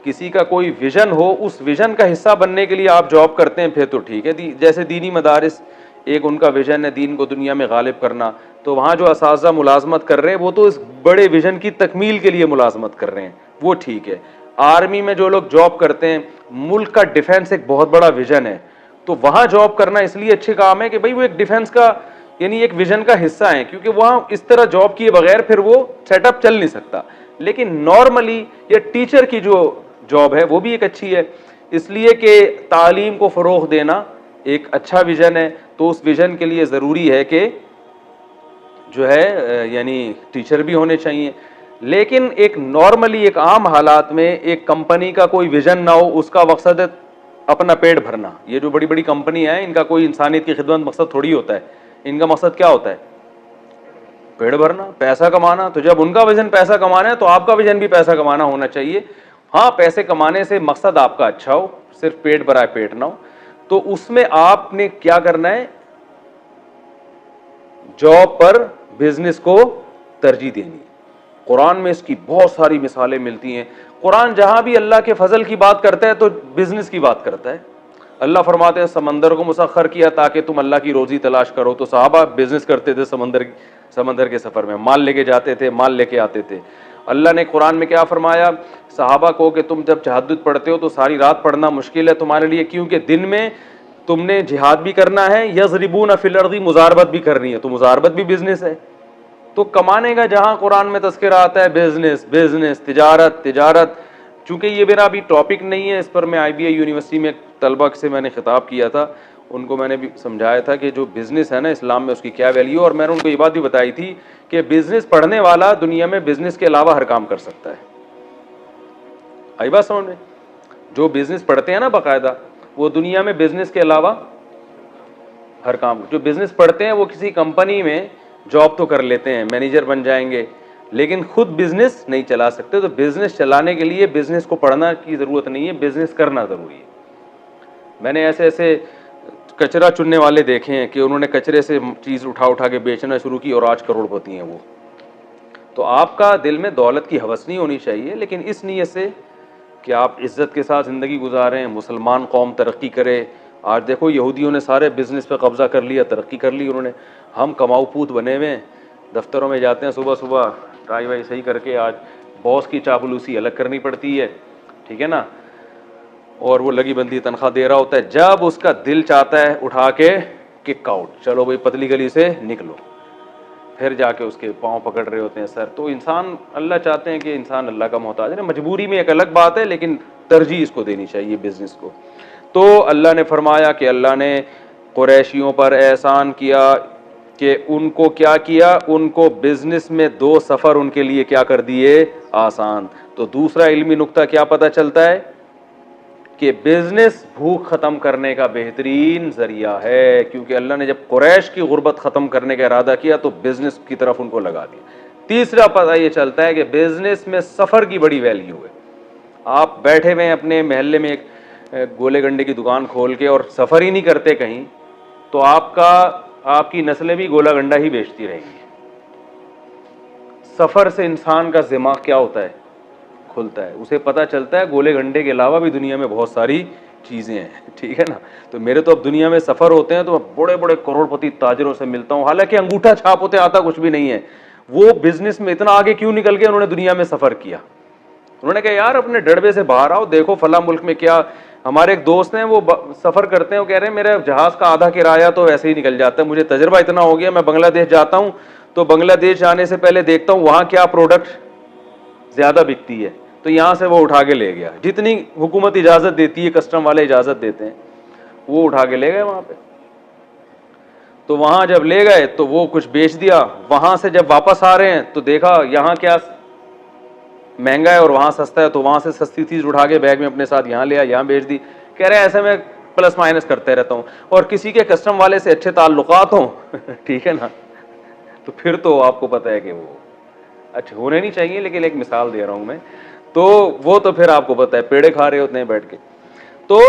کسی کا کوئی ویژن ہو, اس ویژن کا حصہ بننے کے لیے آپ جاب کرتے ہیں, پھر تو ٹھیک ہے. جیسے دینی مدارس, ایک ان کا ویژن ہے دین کو دنیا میں غالب کرنا, تو وہاں جو اساتذہ ملازمت کر رہے ہیں وہ تو اس بڑے ویژن کی تکمیل کے لیے ملازمت کر رہے ہیں, وہ ٹھیک ہے. آرمی میں جو لوگ جاب کرتے ہیں, ملک کا ڈیفنس ایک بہت بڑا ویژن ہے, تو وہاں جاب کرنا اس لیے اچھے کام ہے کہ بھئی وہ ایک ڈیفنس کا یعنی ایک ویژن کا حصہ ہیں, کیونکہ وہاں اس طرح جاب کیے بغیر پھر وہ سیٹ اپ چل نہیں سکتا. لیکن نارملی یہ ٹیچر کی جو جاب ہے وہ بھی ایک اچھی ہے, اس لیے کہ تعلیم کو فروغ دینا ایک اچھا ویژن ہے. تو اس ویژن کے لیے ضروری ہے کہ جو ہے یعنی ٹیچر بھی ہونے چاہیے. لیکن ایک نارملی ایک عام حالات میں ایک کمپنی کا کوئی ویژن نہ ہو, اس کا مقصد ہے اپنا پیٹ بھرنا. یہ جو بڑی بڑی کمپنی ہیں ان کا کوئی انسانیت کی خدمت مقصد تھوڑی ہوتا ہے, ان کا مقصد کیا ہوتا ہے؟ پیڑ بھرنا, پیسہ کمانا. تو جب ان کا ویژن پیسہ کمانا ہے تو آپ کا ویژن بھی پیسہ کمانا ہونا چاہیے. ہاں پیسے کمانے سے مقصد آپ کا اچھا ہو, صرف پیٹ بھرائے پیٹ نہ ہو. تو اس میں آپ نے کیا کرنا ہے؟ جاب پر بزنس کو ترجیح دینی. قرآن میں اس کی بہت ساری مثالیں ملتی ہیں. قرآن جہاں بھی اللہ کے فضل کی بات کرتا ہے تو بزنس کی بات کرتا ہے. اللہ فرماتے ہیں سمندر کو مسخر کیا تاکہ تم اللہ کی روزی تلاش کرو. تو صحابہ بزنس کرتے تھے, سمندر کے سفر میں مال لے کے جاتے تھے, مال لے کے آتے تھے. اللہ نے قرآن میں کیا فرمایا صحابہ کو کہ تم جب تہجد پڑھتے ہو تو ساری رات پڑھنا مشکل ہے تمہارے لیے, کیونکہ دن میں تم نے جہاد بھی کرنا ہے, یضربون فی الارض مزاربت بھی کرنی ہے, تو مزاربت بھی بزنس ہے. تو کمانے کا جہاں قرآن میں تذکرہ آتا ہے بزنس بزنس, تجارت تجارت. چونکہ یہ میرا ابھی ٹاپک نہیں ہے, اس پر میں IBI یونیورسٹی میں طلبہ سے میں نے خطاب کیا تھا, ان کو میں نے بھی سمجھایا تھا کہ جو بزنس ہے نا اسلام میں اس کی کیا ویلیو, اور میں نے ان کو یہ بات بھی بتائی تھی کہ بزنس پڑھنے والا دنیا میں بزنس کے علاوہ ہر کام کر سکتا ہے. آئی بات سمجھ میں؟ جو بزنس پڑھتے ہیں نا باقاعدہ, وہ دنیا میں بزنس کے علاوہ ہر کام. جو بزنس پڑھتے ہیں وہ کسی کمپنی میں جاب تو کر لیتے ہیں, مینیجر بن جائیں گے, لیکن خود بزنس نہیں چلا سکتے. تو بزنس چلانے کے لیے بزنس کو پڑھنا کی ضرورت نہیں ہے, بزنس کرنا ضروری ہے. میں نے ایسے کچرا چننے والے دیکھے ہیں کہ انہوں نے کچرے سے چیز اٹھا کے بیچنا شروع کی اور آج کروڑ پتی ہیں وہ. تو آپ کا دل میں دولت کی ہوس نہیں ہونی چاہیے, لیکن اس نیت سے کہ آپ عزت کے ساتھ زندگی گزاریں, مسلمان قوم ترقی کرے. آج دیکھو یہودیوں نے سارے بزنس پہ قبضہ کر لیا, ترقی کر لی انہوں نے. ہم کماؤ پوت بنے ہوئے ہیں, دفتروں میں جاتے ہیں صبح ٹائی وائی صحیح کر کے, آج باس کی چاپلوسی الگ کرنی پڑتی ہے, ٹھیک ہے نا, اور وہ لگی بندی تنخواہ دے رہا ہوتا ہے. جب اس کا دل چاہتا ہے اٹھا کے کک آؤٹ, چلو بھائی پتلی گلی سے نکلو, پھر جا کے اس کے پاؤں پکڑ رہے ہوتے ہیں سر. تو انسان, اللہ چاہتے ہیں کہ انسان اللہ کا محتاج ہے. مجبوری میں ایک الگ بات ہے, لیکن ترجیح اس کو دینی چاہیے بزنس کو. تو اللہ نے فرمایا کہ اللہ نے قریشیوں پر احسان کیا کہ ان کو کیا کیا, ان کو بزنس میں 2 سفر ان کے لیے کیا کر دیے, آسان. تو دوسرا علمی نقطہ کیا پتہ چلتا ہے کہ بزنس بھوک ختم کرنے کا بہترین ذریعہ ہے, کیونکہ اللہ نے جب قریش کی غربت ختم کرنے کا ارادہ کیا تو بزنس کی طرف ان کو لگا دیا. تیسرا پتہ یہ چلتا ہے کہ بزنس میں سفر کی بڑی ویلیو ہے. آپ بیٹھے ہوئے اپنے محلے میں ایک گولے گنڈے کی دکان کھول کے اور سفر ہی نہیں کرتے کہیں, تو آپ کی نسلیں بھی گولا گنڈا ہی بیچتی رہیں گی. سفر سے انسان کا دماغ کیا ہوتا ہے, کھلتا ہے, اسے پتہ چلتا ہے گولے گنڈے کے علاوہ بھی دنیا میں بہت ساری چیزیں ہیں, ٹھیک ہے نا. تو میرے تو اب دنیا میں سفر ہوتے ہیں تو بڑے بڑے کروڑ پتی تاجروں سے ملتا ہوں, حالانکہ انگوٹھا چھاپ ہوتے آتا کچھ بھی نہیں ہے. وہ بزنس میں اتنا آگے کیوں نکل گئے, انہوں نے دنیا میں سفر کیا. انہوں نے کہا یار اپنے ڈڑبے سے باہر آؤ, دیکھو فلاں ملک میں کیا. ہمارے ایک دوست ہیں وہ سفر کرتے ہیں, وہ کہہ رہے ہیں میرے جہاز کا آدھا کرایہ تو ایسے ہی نکل جاتا ہے, مجھے تجربہ اتنا ہو گیا, میں بنگلہ دیش جاتا ہوں تو بنگلہ دیش جانے سے پہلے دیکھتا ہوں وہاں کیا پروڈکٹ زیادہ بکتی ہے, تو یہاں سے وہ اٹھا کے لے گیا. جتنی حکومت اجازت دیتی ہے, کسٹم والے اجازت دیتے ہیں, وہ اٹھا کے لے گئے وہاں پہ. تو وہاں جب لے گئے تو وہ کچھ بیچ دیا, وہاں سے جب واپس آ رہے ہیں تو دیکھا یہاں کیا مہنگا ہے اور وہاں سستا ہے, تو وہاں سے سستی چیز اٹھا کے بیگ میں اپنے ساتھ یہاں لیا, یہاں بیچ دی. کہہ رہے ہیں ایسے میں پلس مائنس کرتے رہتا ہوں, اور کسی کے کسٹم والے سے اچھے تعلقات ہوں ٹھیک ہے نا, تو پھر تو آپ کو پتہ ہے کہ وہ اچھے ہونے نہیں چاہیے, لیکن ایک مثال دے رہا ہوں میں. تو تو وہ تو پھر آپ کو پتہ ہے پیڑے کھا رہے ہوتے ہیں بیٹھ کے. تو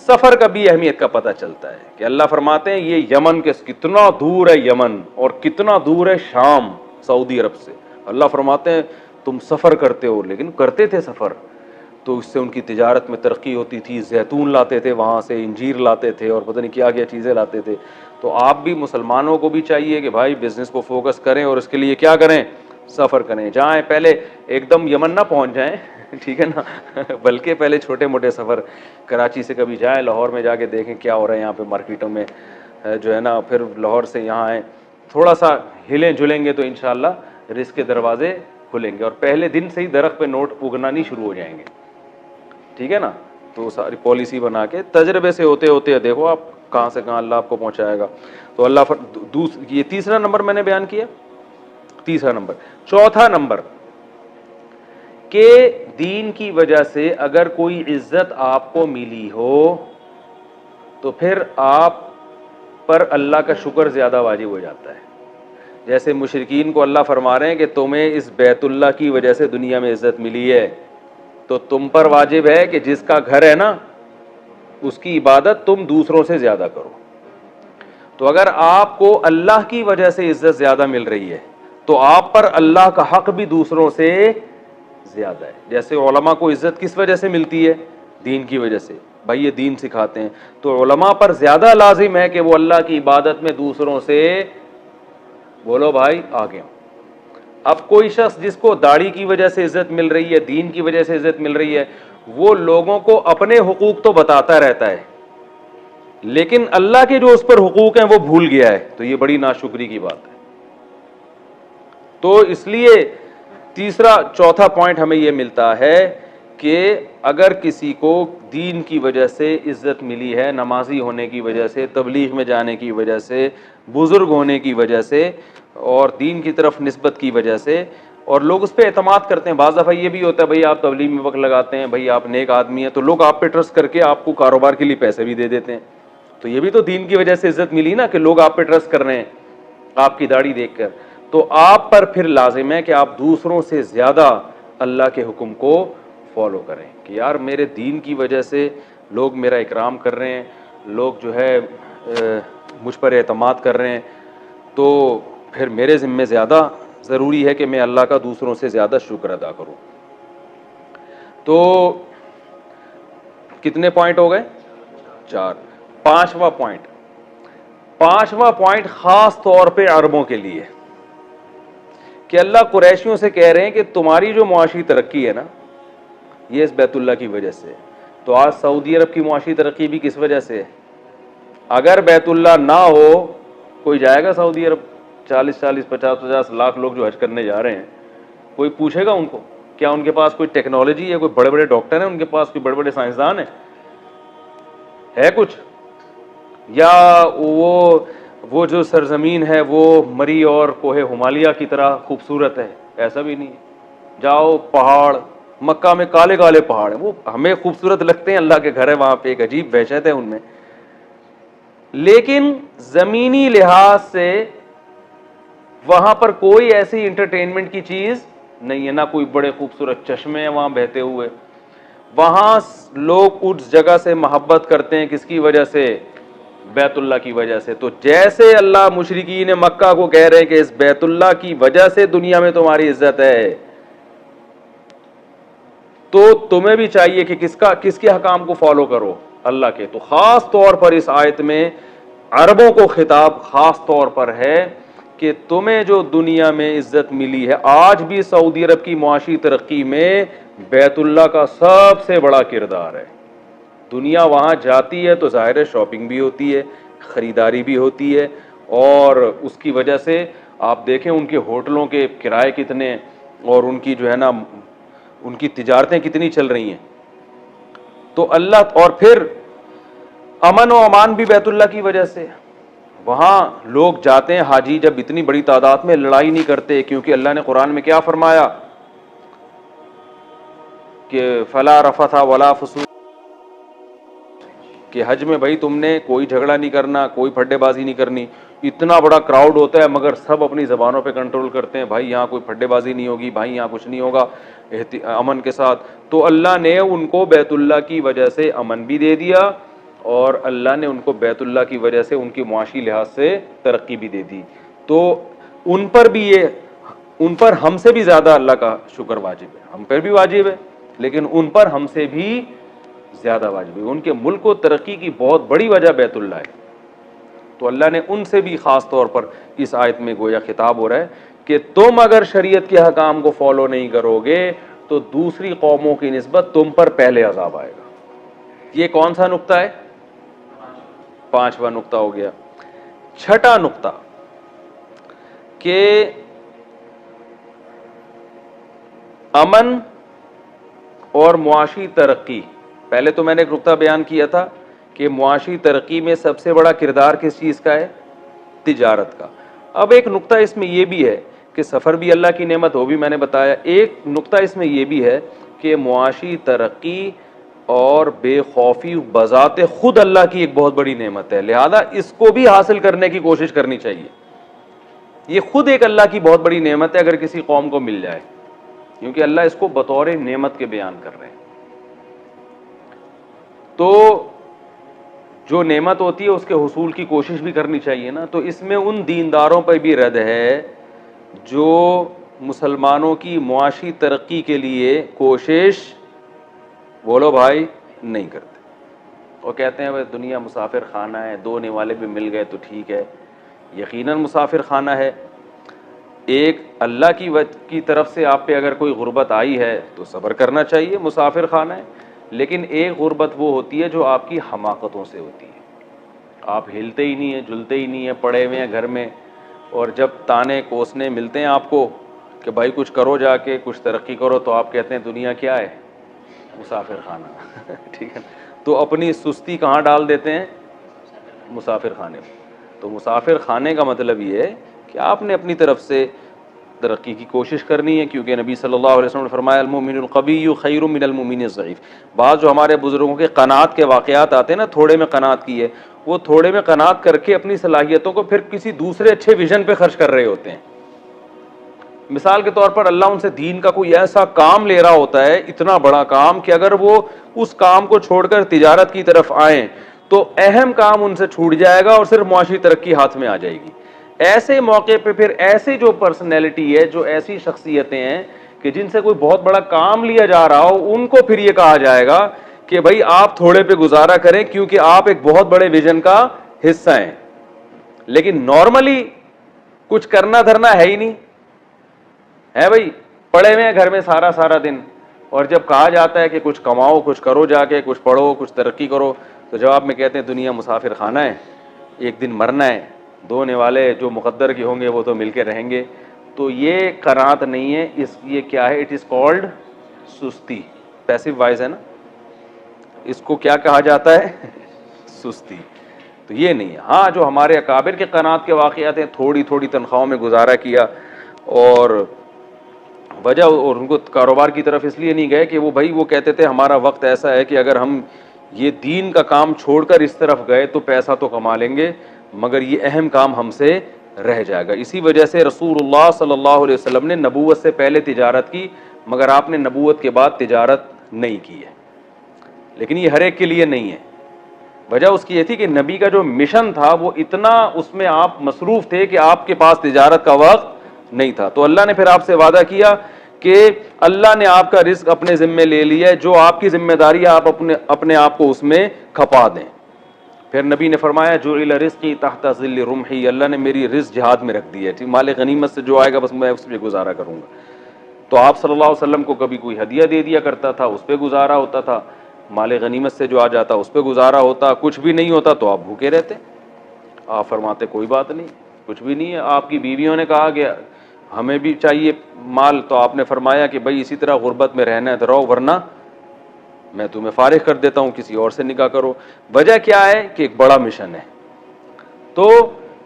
سفر کا بھی اہمیت کا پتہ چلتا ہے کہ اللہ فرماتے ہیں یہ یمن کے کتنا دور ہے یمن اور کتنا دور ہے شام سعودی عرب سے. اللہ فرماتے ہیں تم سفر کرتے ہو, لیکن کرتے تھے سفر تو اس سے ان کی تجارت میں ترقی ہوتی تھی, زیتون لاتے تھے وہاں سے, انجیر لاتے تھے اور پتہ نہیں کیا کیا چیزیں لاتے تھے. تو آپ بھی مسلمانوں کو بھی چاہیے کہ بھائی بزنس کو فوکس کریں اور اس کے لیے کیا کریں, سفر کریں. جائیں پہلے ایک دم یمن نہ پہنچ جائیں, ٹھیک ہے نا, بلکہ پہلے چھوٹے موٹے سفر کراچی سے کبھی جائیں, لاہور میں جا کے دیکھیں کیا ہو رہا ہے یہاں پہ مارکیٹوں میں جو ہے نا, پھر لاہور سے یہاں آئیں, تھوڑا سا ہلیں جلیں گے تو انشاءاللہ رزق کے دروازے کھلیں گے اور پہلے دن سے ہی درخت پہ نوٹ اگنا نہیں شروع ہو جائیں گے, ٹھیک ہے نا. تو ساری پالیسی بنا کے تجربے سے ہوتے ہوتے دیکھو آپ کہاں سے کہاں اللہ آپ کو پہنچائے گا. تو اللہ یہ تیسرا نمبر میں نے بیان کیا, تیسرا نمبر. چوتھا نمبر کہ دین کی وجہ سے اگر کوئی عزت آپ کو ملی ہو تو پھر آپ پر اللہ کا شکر زیادہ واجب ہو جاتا ہے. جیسے مشرکین کو اللہ فرما رہے ہیں کہ تمہیں اس بیت اللہ کی وجہ سے دنیا میں عزت ملی ہے, تو تم پر واجب ہے کہ جس کا گھر ہے نا اس کی عبادت تم دوسروں سے زیادہ کرو. تو اگر آپ کو اللہ کی وجہ سے عزت زیادہ مل رہی ہے تو آپ پر اللہ کا حق بھی دوسروں سے زیادہ ہے. جیسے علماء کو عزت کس وجہ سے ملتی ہے, دین کی وجہ سے, بھائی یہ دین سکھاتے ہیں, تو علماء پر زیادہ لازم ہے کہ وہ اللہ کی عبادت میں دوسروں سے, بولو بھائی, آگے ہوں. اب کوئی شخص جس کو داڑھی کی وجہ سے عزت مل رہی ہے, دین کی وجہ سے عزت مل رہی ہے, وہ لوگوں کو اپنے حقوق تو بتاتا رہتا ہے لیکن اللہ کے جو اس پر حقوق ہیں وہ بھول گیا ہے, تو یہ بڑی ناشکری کی بات ہے. تو اس لیے تیسرا چوتھا پوائنٹ ہمیں یہ ملتا ہے کہ اگر کسی کو دین کی وجہ سے عزت ملی ہے, نمازی ہونے کی وجہ سے, تبلیغ میں جانے کی وجہ سے, بزرگ ہونے کی وجہ سے اور دین کی طرف نسبت کی وجہ سے, اور لوگ اس پہ اعتماد کرتے ہیں. بعض دفعہ یہ بھی ہوتا ہے بھائی آپ تبلیغ میں وقت لگاتے ہیں, بھائی آپ نیک آدمی ہیں, تو لوگ آپ پہ ٹرسٹ کر کے آپ کو کاروبار کے لیے پیسے بھی دے دیتے ہیں. تو یہ بھی تو دین کی وجہ سے عزت ملی نا کہ لوگ آپ پہ ٹرسٹ کر رہے ہیں آپ کی داڑھی دیکھ کر. تو آپ پر پھر لازم ہے کہ آپ دوسروں سے زیادہ اللہ کے حکم کو فالو کریں کہ یار میرے دین کی وجہ سے لوگ میرا اکرام کر رہے ہیں, لوگ جو ہے مجھ پر اعتماد کر رہے ہیں, تو پھر میرے ذمہ زیادہ ضروری ہے کہ میں اللہ کا دوسروں سے زیادہ شکر ادا کروں. تو کتنے پوائنٹ ہو گئے؟ 4. پانچواں پوائنٹ خاص طور پہ عربوں کے لیے کہ اللہ قریشیوں سے کہہ رہے ہیں کہ تمہاری جو معاشی ترقی ہے نا یہ اس بیت اللہ کی وجہ سے. تو آج سعودی عرب کی معاشی ترقی بھی کس وجہ سے ہے. اگر بیت اللہ نہ ہو کوئی جائے گا سعودی عرب؟ 40-50 لاکھ لوگ جو حج کرنے جا رہے ہیں, کوئی پوچھے گا ان کو کیا ان کے پاس کوئی ٹیکنالوجی ہے, کوئی بڑے بڑے ڈاکٹر ہیں ان کے پاس, کوئی بڑے بڑے سائنسدان ہیں, ہے کچھ؟ یا وہ جو سرزمین ہے وہ مری اور کوہ ہمالیہ کی طرح خوبصورت ہے؟ ایسا بھی نہیں. جاؤ پہاڑ, مکہ میں کالے کالے پہاڑ ہیں, وہ ہمیں خوبصورت لگتے ہیں, اللہ کے گھر ہے وہاں پہ, ایک عجیب وحشت ہے ان میں, لیکن زمینی لحاظ سے وہاں پر کوئی ایسی انٹرٹینمنٹ کی چیز نہیں ہے, نہ کوئی بڑے خوبصورت چشمے ہیں وہاں بہتے ہوئے. وہاں لوگ اس جگہ سے محبت کرتے ہیں کس کی وجہ سے؟ بیت اللہ کی وجہ سے. تو جیسے اللہ مشرکین مکہ کو کہہ رہے ہیں کہ اس بیت اللہ کی وجہ سے دنیا میں تمہاری عزت ہے, تو تمہیں بھی چاہیے کہ کس کے حکام کو فالو کرو؟ اللہ کے. تو خاص طور پر اس آیت میں عربوں کو خطاب خاص طور پر ہے کہ تمہیں جو دنیا میں عزت ملی ہے, آج بھی سعودی عرب کی معاشی ترقی میں بیت اللہ کا سب سے بڑا کردار ہے. دنیا وہاں جاتی ہے تو ظاہر ہے شاپنگ بھی ہوتی ہے, خریداری بھی ہوتی ہے, اور اس کی وجہ سے آپ دیکھیں ان کے ہوٹلوں کے کرائے کتنے, اور ان کی جو ہے نا ان کی تجارتیں کتنی چل رہی ہیں. تو اللہ, اور پھر امن و امان بھی بیت اللہ کی وجہ سے. وہاں لوگ جاتے ہیں حاجی جب اتنی بڑی تعداد میں, لڑائی نہیں کرتے, کیونکہ اللہ نے قرآن میں کیا فرمایا کہ فلا رفث ولا فسوق, کہ حج میں بھائی تم نے کوئی جھگڑا نہیں کرنا, کوئی پھڈے بازی نہیں کرنی, اتنا بڑا کراؤڈ ہوتا ہے مگر سب اپنی زبانوں پہ کنٹرول کرتے ہیں, بھائی یہاں کوئی پھڈے بازی نہیں ہوگی, بھائی یہاں کچھ نہیں ہوگا, امن کے ساتھ. تو اللہ نے ان کو بیت اللہ کی وجہ سے امن بھی دے دیا, اور اللہ نے ان کو بیت اللہ کی وجہ سے ان کی معاشی لحاظ سے ترقی بھی دے دی. تو ان پر بھی ان پر ہم سے بھی زیادہ اللہ کا شکر واجب ہے, ہم پر بھی واجب ہے لیکن ان پر ہم سے بھی زیادہ واجب ہے. ان کے ملک کو ترقی کی بہت بڑی وجہ بیت اللہ ہے. تو اللہ نے ان سے بھی خاص طور پر اس آیت میں گویا خطاب ہو رہا ہے کہ تم اگر شریعت کے حکام کو فالو نہیں کرو گے تو دوسری قوموں کی نسبت تم پر پہلے عذاب آئے گا. یہ کون سا نقطہ ہے؟ 5واں نقطہ ہو گیا. 6واں نقطہ کہ امن اور معاشی ترقی. پہلے تو میں نے ایک نقطہ بیان کیا تھا کہ معاشی ترقی میں سب سے بڑا کردار کس چیز کا ہے؟ تجارت کا. اب ایک نقطہ اس میں یہ بھی ہے کہ سفر بھی اللہ کی نعمت, وہ بھی میں نے بتایا. ایک نقطہ اس میں یہ بھی ہے کہ معاشی ترقی اور بے خوفی بذات خود اللہ کی ایک بہت بڑی نعمت ہے, لہذا اس کو بھی حاصل کرنے کی کوشش کرنی چاہیے. یہ خود ایک اللہ کی بہت بڑی نعمت ہے اگر کسی قوم کو مل جائے, کیونکہ اللہ اس کو بطور نعمت کے بیان کر رہے ہیں. تو جو نعمت ہوتی ہے اس کے حصول کی کوشش بھی کرنی چاہیے نا. تو اس میں ان دینداروں پر بھی رد ہے جو مسلمانوں کی معاشی ترقی کے لیے کوشش, بولو بھائی, نہیں کرتے. وہ کہتے ہیں بھائی دنیا مسافر خانہ ہے, 2 نوالے بھی مل گئے تو ٹھیک ہے. یقیناً مسافر خانہ ہے. ایک اللہ کی طرف سے آپ پہ اگر کوئی غربت آئی ہے تو صبر کرنا چاہیے, مسافر خانہ ہے. لیکن ایک غربت وہ ہوتی ہے جو آپ کی حماقتوں سے ہوتی ہے, آپ ہلتے ہی نہیں ہیں, جلتے ہی نہیں ہیں, پڑے ہوئے ہیں گھر میں, اور جب تانے کوسنے ملتے ہیں آپ کو کہ بھائی کچھ کرو, جا کے کچھ ترقی کرو, تو آپ کہتے ہیں دنیا کیا ہے؟ مسافر خانہ. ٹھیک ہے, تو اپنی سستی کہاں ڈال دیتے ہیں؟ مسافر خانے. تو مسافر خانے کا مطلب یہ ہے کہ آپ نے اپنی طرف سے ترقی کی کوشش کرنی ہے, کیونکہ نبی صلی اللہ علیہ وسلم نے فرمایا المؤمن القوی خیر من المؤمن الضعیف. بعض جو ہمارے بزرگوں کے قناعت کے واقعات آتے ہیں نا, تھوڑے میں قناعت کی ہے, وہ تھوڑے میں قناعت کر کے اپنی صلاحیتوں کو پھر کسی دوسرے اچھے ویژن پہ خرچ کر رہے ہوتے ہیں. مثال کے طور پر اللہ ان سے دین کا کوئی ایسا کام لے رہا ہوتا ہے, اتنا بڑا کام کہ اگر وہ اس کام کو چھوڑ کر تجارت کی طرف آئیں تو اہم کام ان سے چھوٹ جائے گا اور صرف معاشی ترقی ہاتھ میں آ جائے گی. ایسے موقع پہ پھر ایسے جو پرسنالٹی ہے, جو ایسی شخصیتیں ہیں کہ جن سے کوئی بہت بڑا کام لیا جا رہا ہو, ان کو پھر یہ کہا جائے گا کہ بھائی آپ تھوڑے پہ گزارا کریں کیونکہ آپ ایک بہت بڑے ویژن کا حصہ ہیں. لیکن نارملی کچھ کرنا دھرنا ہے ہی نہیں ہے, بھائی پڑے ہوئے ہیں گھر میں سارا دن, اور جب کہا جاتا ہے کہ کچھ کماؤ, کچھ کرو, جا کے کچھ پڑھو, کچھ ترقی کرو, تو جواب میں کہتے ہیں دنیا مسافر خانہ ہے, ایک دن مرنا ہے, 2 نوالے جو مقدر کے ہوں گے وہ تو مل کے رہیں گے. تو یہ قناعت نہیں ہے, یہ کیا ہے؟ اٹ از کالڈ سستی. پیسو وائز ہے نا, اس کو کیا کہا جاتا ہے؟ سستی. تو یہ نہیں ہے. ہاں جو ہمارے اکابر کے قناعت کے واقعات ہیں, تھوڑی تنخواہوں میں گزارا کیا, اور وجہ, اور ان کو کاروبار کی طرف اس لیے نہیں گئے کہ وہ کہتے تھے ہمارا وقت ایسا ہے کہ اگر ہم یہ دین کا کام چھوڑ کر اس طرف گئے تو پیسہ تو کما لیں گے مگر یہ اہم کام ہم سے رہ جائے گا. اسی وجہ سے رسول اللہ صلی اللہ علیہ وسلم نے نبوت سے پہلے تجارت کی, مگر آپ نے نبوت کے بعد تجارت نہیں کی ہے. لیکن یہ ہر ایک کے لیے نہیں ہے. وجہ اس کی یہ تھی کہ نبی کا جو مشن تھا وہ اتنا اس میں آپ مصروف تھے کہ آپ کے پاس تجارت کا وقت نہیں تھا. تو اللہ نے پھر آپ سے وعدہ کیا کہ اللہ نے آپ کا رزق اپنے ذمے لے لیا ہے, جو آپ کی ذمہ داری ہے آپ اپنے آپ کو اس میں کھپا دیں. پھر نبی نے فرمایا جعل رزقی تحت ظل رمحی, اللہ نے میری رزق جہاد میں رکھ دی ہے, مال غنیمت سے جو آئے گا بس میں اس پہ گزارا کروں گا. تو آپ صلی اللہ علیہ وسلم کو کبھی کوئی ہدیہ دے دیا کرتا تھا, اس پہ گزارا ہوتا تھا, مال غنیمت سے جو آ جاتا اس پہ گزارا ہوتا, کچھ بھی نہیں ہوتا تو آپ بھوکے رہتے. آپ فرماتے کوئی بات نہیں, کچھ بھی نہیں ہے. آپ کی بیویوں نے کہا کہ ہمیں بھی چاہیے مال, تو آپ نے فرمایا کہ بھائی اسی طرح غربت میں رہنا ہے تو رہو, ورنہ میں تمہیں فارغ کر دیتا ہوں, کسی اور سے نکاح کرو. وجہ کیا ہے کہ ایک بڑا مشن ہے. تو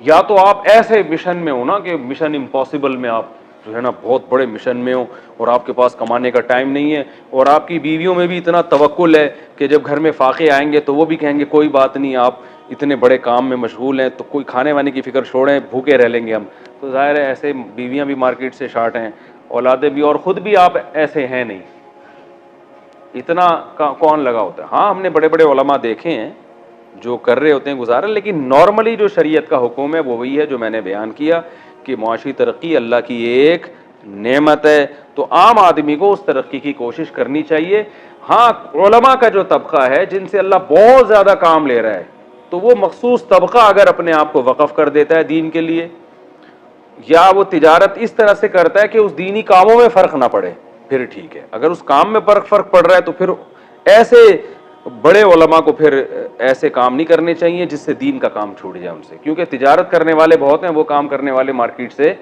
یا تو آپ ایسے مشن میں ہو نا کہ مشن امپاسبل میں آپ جو ہے نا بہت بڑے مشن میں ہو اور آپ کے پاس کمانے کا ٹائم نہیں ہے, اور آپ کی بیویوں میں بھی اتنا توکل ہے کہ جب گھر میں فاقے آئیں گے تو وہ بھی کہیں گے کوئی بات نہیں, آپ اتنے بڑے کام میں مشغول ہیں, تو کوئی کھانے وانے کی فکر چھوڑیں, بھوکے رہ لیں گے ہم. تو ظاہر ہے ایسے بیویاں بھی مارکیٹ سے شارٹ ہیں, اولادیں بھی, اور خود بھی آپ ایسے ہیں نہیں, اتنا کون لگا ہوتا ہے. ہاں ہم نے بڑے بڑے علماء دیکھے ہیں جو کر رہے ہوتے ہیں گزارا, لیکن نارملی جو شریعت کا حکم ہے وہ وہی ہے جو میں نے بیان کیا کہ معاشی ترقی اللہ کی ایک نعمت ہے, تو عام آدمی کو اس ترقی کی کوشش کرنی چاہیے. ہاں علماء کا جو طبقہ ہے جن سے اللہ بہت زیادہ کام لے رہا ہے, تو وہ مخصوص طبقہ اگر اپنے آپ کو وقف کر دیتا ہے دین کے لیے, یا وہ تجارت اس طرح سے کرتا ہے کہ اس دینی کاموں میں فرق نہ پڑے, پھر ٹھیک ہے. اگر اس کام میں فرق پڑ رہا ہے تو پھر ایسے بڑے علماء کو پھر ایسے کام نہیں کرنے چاہیے جس سے دین کا کام چھوٹ جائے ان سے, کیونکہ تجارت کرنے والے بہت ہیں, وہ کام کرنے والے مارکیٹ سے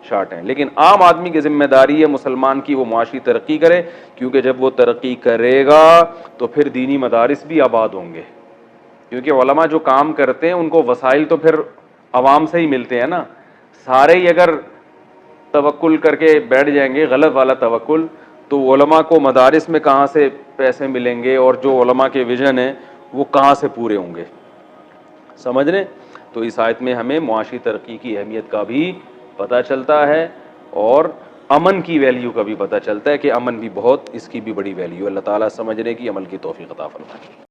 شارٹ ہیں. لیکن عام آدمی کی ذمہ داری ہے مسلمان کی, وہ معاشی ترقی کرے, کیونکہ جب وہ ترقی کرے گا تو پھر دینی مدارس بھی آباد ہوں گے, کیونکہ علماء جو کام کرتے ہیں ان کو وسائل تو پھر عوام سے ہی ملتے ہیں نا. سارے ہی اگر توکل کر کے بیٹھ جائیں گے, غلط والا توکل, تو علماء کو مدارس میں کہاں سے پیسے ملیں گے, اور جو علماء کے ویژن ہیں وہ کہاں سے پورے ہوں گے, سمجھ رہے. تو اس آیت میں ہمیں معاشی ترقی کی اہمیت کا بھی پتہ چلتا ہے, اور امن کی ویلیو کا بھی پتہ چلتا ہے کہ امن بھی بہت, اس کی بھی بڑی ویلیو. اللہ تعالیٰ سمجھنے کی عمل کی توفیق عطا فرمائے.